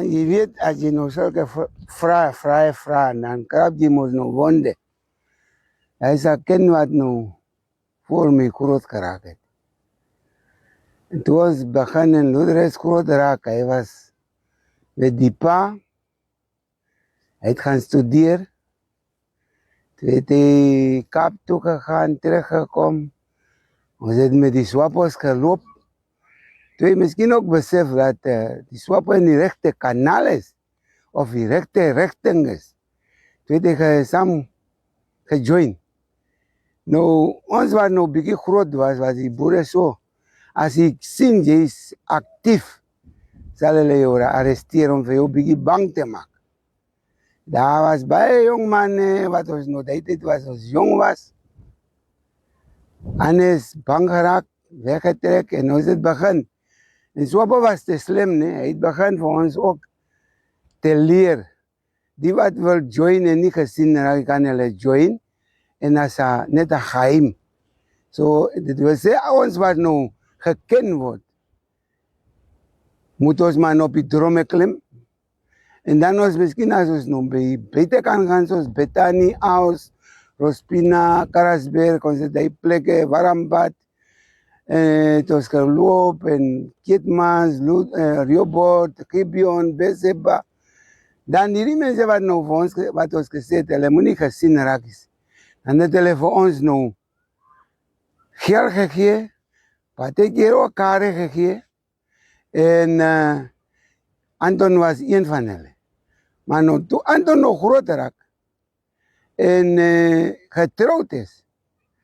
Je weet, als je nou zulke vragen, dan krap je moet nou wonden. Hij zou kennen wat nou voor mij groot geraakt. En toen was begonnen Lourdes groot raken. Hij was met die pa. Hij had gaan studeren. Toen heeft hij Kaap toegegaan, teruggekomen. We zijn met die swappers gelopen. Toen je misschien ook beseft dat die swapper in die rechte kanaal is. Of die rechte richting is. Toen heeft hij samen gejoind. Nou, ons wat nou begin groot was die boeren zo. Als ik zie je is actief, zal hij je arresteren om voor jou begin bang te maken. Daar was bij jongman, wat ons nog deed, was als jong was. En is bang geraakt, weggetrekt en ons het begin. En zo was het slim, nee. Het begin voor ons ook te leren. Die wat wil joinen en niet gezien raken, kan hij joinen. En dat is net een geheim. So, dit wil zeggen, ons wat nou gekend wordt, moet ons maar op die dromen klimmen. En dan ons misschien als ons nog beter kan gaan, zoals Bethany, Aus, Rospina, Karasberg, onze die plekken, Warmbad, het was geloop en Kitmans, Riobot, Gibeon, Bezeba. Dan die mensen wat nou voor ons, wat ons gezegd, hulle moet niet gezien raken. En dat hulle voor ons nou geld gegeven, wat keer ook karen gegeven. En Anton was een van hen. Maar nou, toen Anton nog groter raak en getrouwd is,